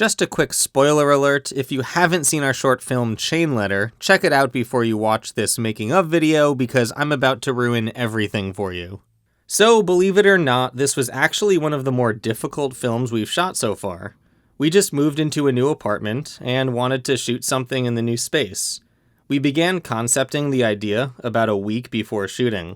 Just a quick spoiler alert, if you haven't seen our short film Chain Letter, check it out before you watch this making of video because I'm about to ruin everything for you. So, believe it or not, this was actually one of the more difficult films we've shot so far. We just moved into a new apartment and wanted to shoot something in the new space. We began concepting the idea about a week before shooting.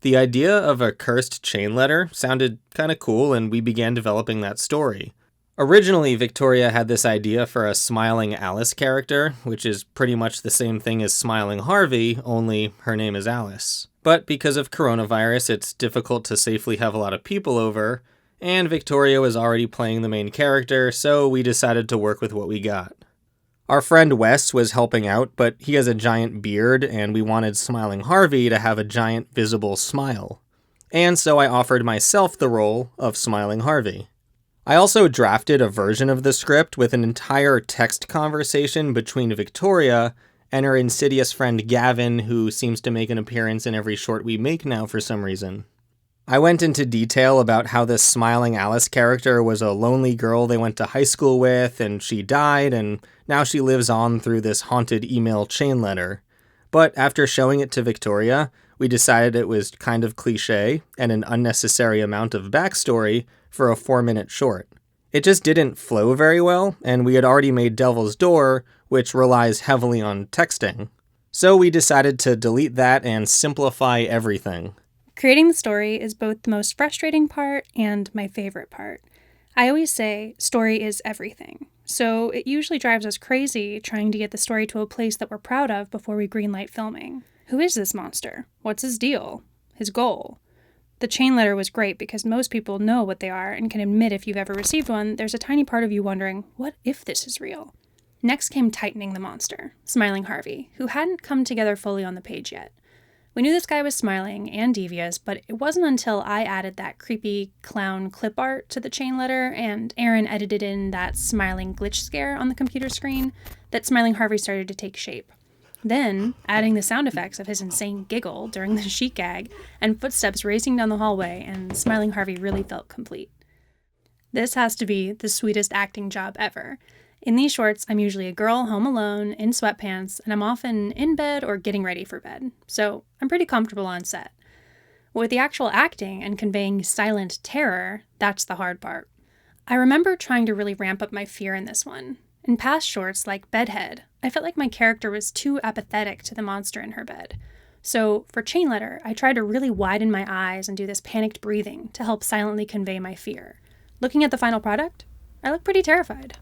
The idea of a cursed chain letter sounded kinda cool and we began developing that story. Originally, Victoria had this idea for a Smiling Alice character, which is pretty much the same thing as Smiling Harvey, only her name is Alice. But because of coronavirus, it's difficult to safely have a lot of people over, and Victoria was already playing the main character, so we decided to work with what we got. Our friend Wes was helping out, but he has a giant beard, and we wanted Smiling Harvey to have a giant visible smile. And so I offered myself the role of Smiling Harvey. I also drafted a version of the script with an entire text conversation between Victoria and her insidious friend Gavin, who seems to make an appearance in every short we make now for some reason. I went into detail about how this Smiling Alice character was a lonely girl they went to high school with, and she died, and now she lives on through this haunted email chain letter. But after showing it to Victoria, we decided it was kind of cliche and an unnecessary amount of backstory for a 4-minute short. It just didn't flow very well, and we had already made Devil's Door, which relies heavily on texting. So we decided to delete that and simplify everything. Creating the story is both the most frustrating part and my favorite part. I always say story is everything, so it usually drives us crazy trying to get the story to a place that we're proud of before we greenlight filming. Who is this monster? What's his deal? His goal? The chain letter was great because most people know what they are and can admit if you've ever received one, there's a tiny part of you wondering, what if this is real? Next came tightening the monster, Smiling Harvey, who hadn't come together fully on the page yet. We knew this guy was smiling and devious, but it wasn't until I added that creepy clown clip art to the chain letter and Aaron edited in that smiling glitch scare on the computer screen that Smiling Harvey started to take shape. Then, adding the sound effects of his insane giggle during the sheet gag and footsteps racing down the hallway, and Smiling Harvey really felt complete. This has to be the sweetest acting job ever. In these shorts, I'm usually a girl home alone, in sweatpants, and I'm often in bed or getting ready for bed, so I'm pretty comfortable on set. With the actual acting and conveying silent terror, that's the hard part. I remember trying to really ramp up my fear in this one. In past shorts, like Bedhead, I felt like my character was too apathetic to the monster in her bed. So, for Chain Letter, I tried to really widen my eyes and do this panicked breathing to help silently convey my fear. Looking at the final product, I look pretty terrified.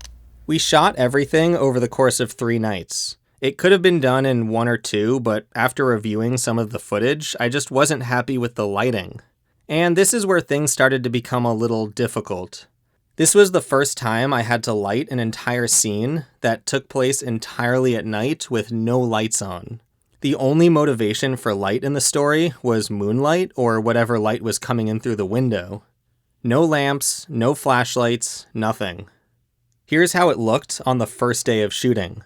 We shot everything over the course of 3 nights. It could have been done in 1 or 2, but after reviewing some of the footage, I just wasn't happy with the lighting. And this is where things started to become a little difficult. This was the first time I had to light an entire scene that took place entirely at night with no lights on. The only motivation for light in the story was moonlight or whatever light was coming in through the window. No lamps, no flashlights, nothing. Here's how it looked on the first day of shooting.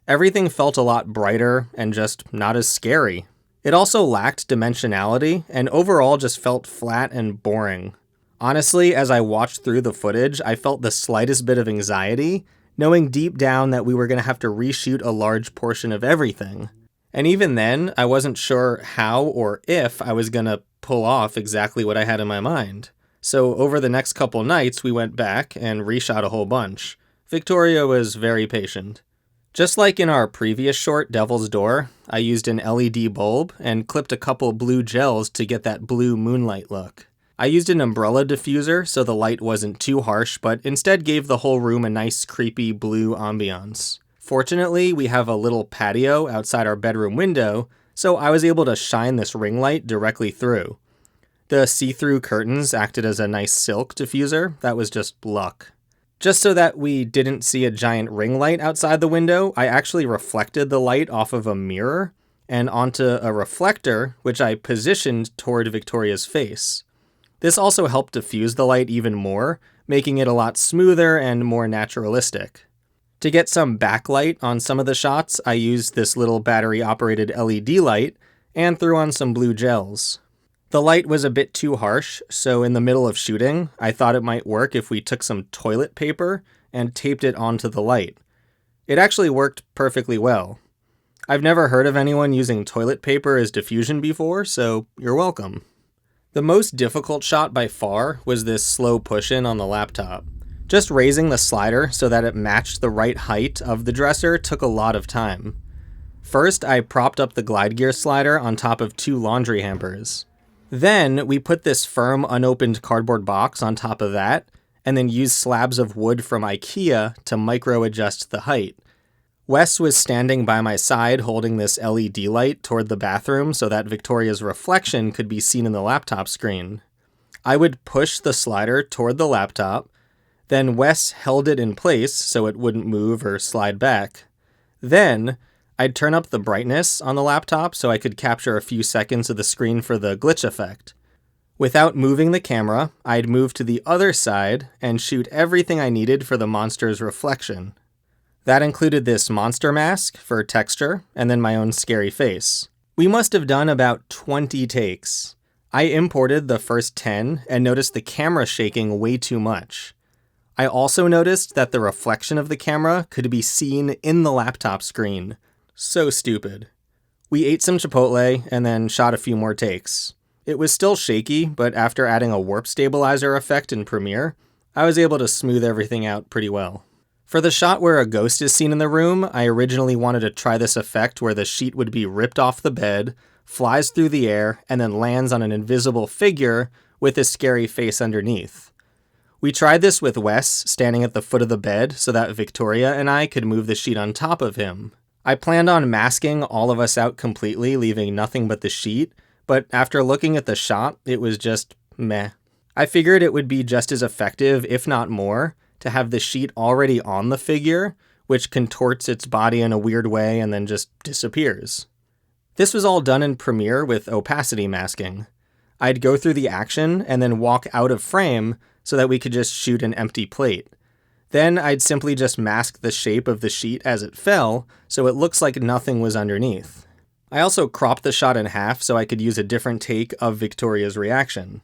Everything felt a lot brighter and just not as scary. It also lacked dimensionality and overall just felt flat and boring. Honestly, as I watched through the footage, I felt the slightest bit of anxiety, knowing deep down that we were going to have to reshoot a large portion of everything. And even then, I wasn't sure how or if I was going to pull off exactly what I had in my mind. So over the next couple nights, we went back and reshot a whole bunch. Victoria was very patient. Just like in our previous short, Devil's Door, I used an LED bulb and clipped a couple blue gels to get that blue moonlight look. I used an umbrella diffuser so the light wasn't too harsh, but instead gave the whole room a nice creepy blue ambiance. Fortunately, we have a little patio outside our bedroom window, so I was able to shine this ring light directly through. The see-through curtains acted as a nice silk diffuser. That was just luck. Just so that we didn't see a giant ring light outside the window, I actually reflected the light off of a mirror and onto a reflector, which I positioned toward Victoria's face. This also helped diffuse the light even more, making it a lot smoother and more naturalistic. To get some backlight on some of the shots, I used this little battery-operated LED light and threw on some blue gels. The light was a bit too harsh, so in the middle of shooting, I thought it might work if we took some toilet paper and taped it onto the light. It actually worked perfectly well. I've never heard of anyone using toilet paper as diffusion before, so you're welcome. The most difficult shot by far was this slow push-in on the laptop. Just raising the slider so that it matched the right height of the dresser took a lot of time. First, I propped up the glide gear slider on top of 2 laundry hampers. Then, we put this firm, unopened cardboard box on top of that, and then used slabs of wood from IKEA to micro-adjust the height. Wes was standing by my side holding this LED light toward the bathroom so that Victoria's reflection could be seen in the laptop screen. I would push the slider toward the laptop, then Wes held it in place so it wouldn't move or slide back. Then, I'd turn up the brightness on the laptop so I could capture a few seconds of the screen for the glitch effect. Without moving the camera, I'd move to the other side and shoot everything I needed for the monster's reflection. That included this monster mask for texture, and then my own scary face. We must have done about 20 takes. I imported the first 10 and noticed the camera shaking way too much. I also noticed that the reflection of the camera could be seen in the laptop screen. So stupid. We ate some Chipotle and then shot a few more takes. It was still shaky, but after adding a warp stabilizer effect in Premiere, I was able to smooth everything out pretty well. For the shot where a ghost is seen in the room, I originally wanted to try this effect where the sheet would be ripped off the bed, flies through the air, and then lands on an invisible figure with a scary face underneath. We tried this with Wes standing at the foot of the bed so that Victoria and I could move the sheet on top of him. I planned on masking all of us out completely, leaving nothing but the sheet, but after looking at the shot, it was just meh. I figured it would be just as effective, if not more, to have the sheet already on the figure, which contorts its body in a weird way and then just disappears. This was all done in Premiere with opacity masking. I'd go through the action and then walk out of frame so that we could just shoot an empty plate. Then I'd simply just mask the shape of the sheet as it fell, so it looks like nothing was underneath. I also cropped the shot in half so I could use a different take of Victoria's reaction.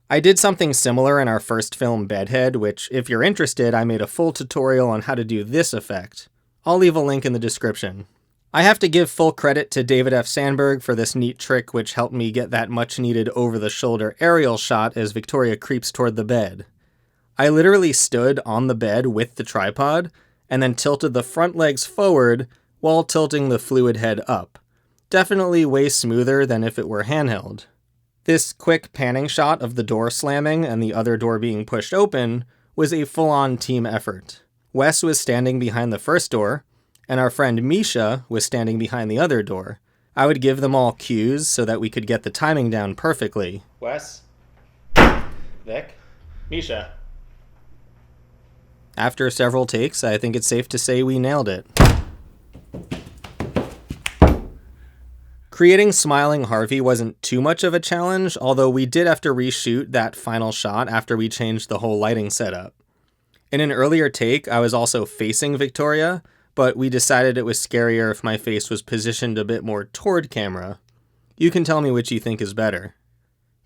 I did something similar in our first film, Bedhead, which, if you're interested, I made a full tutorial on how to do this effect. I'll leave a link in the description. I have to give full credit to David F. Sandberg for this neat trick which helped me get that much-needed over-the-shoulder aerial shot as Victoria creeps toward the bed. I literally stood on the bed with the tripod, and then tilted the front legs forward while tilting the fluid head up. Definitely way smoother than if it were handheld. This quick panning shot of the door slamming and the other door being pushed open was a full-on team effort. Wes was standing behind the first door, and our friend Misha was standing behind the other door. I would give them all cues so that we could get the timing down perfectly. Wes? Vic? Misha? After several takes, I think it's safe to say we nailed it. Creating Smiling Harvey wasn't too much of a challenge, although we did have to reshoot that final shot after we changed the whole lighting setup. In an earlier take, I was also facing Victoria, but we decided it was scarier if my face was positioned a bit more toward camera. You can tell me which you think is better.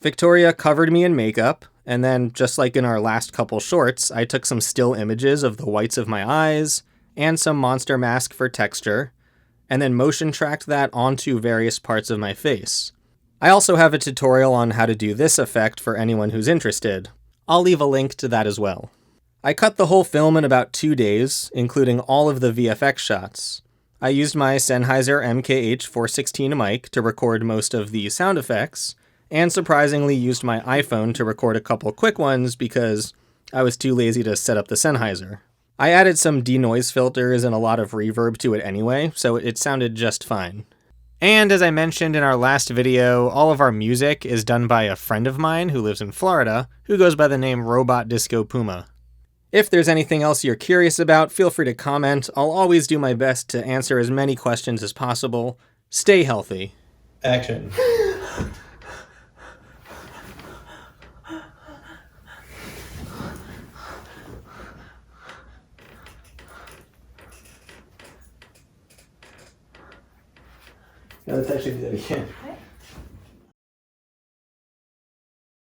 Victoria covered me in makeup, and then, just like in our last couple shorts, I took some still images of the whites of my eyes, and some monster mask for texture, and then motion tracked that onto various parts of my face. I also have a tutorial on how to do this effect for anyone who's interested. I'll leave a link to that as well. I cut the whole film in about 2 days, including all of the VFX shots. I used my Sennheiser MKH416 mic to record most of the sound effects, and surprisingly used my iPhone to record a couple quick ones because I was too lazy to set up the Sennheiser. I added some denoise filters and a lot of reverb to it anyway, so it sounded just fine. And as I mentioned in our last video, all of our music is done by a friend of mine who lives in Florida, who goes by the name Robot Disco Puma. If there's anything else you're curious about, feel free to comment. I'll always do my best to answer as many questions as possible. Stay healthy. Action. Let's actually do that again.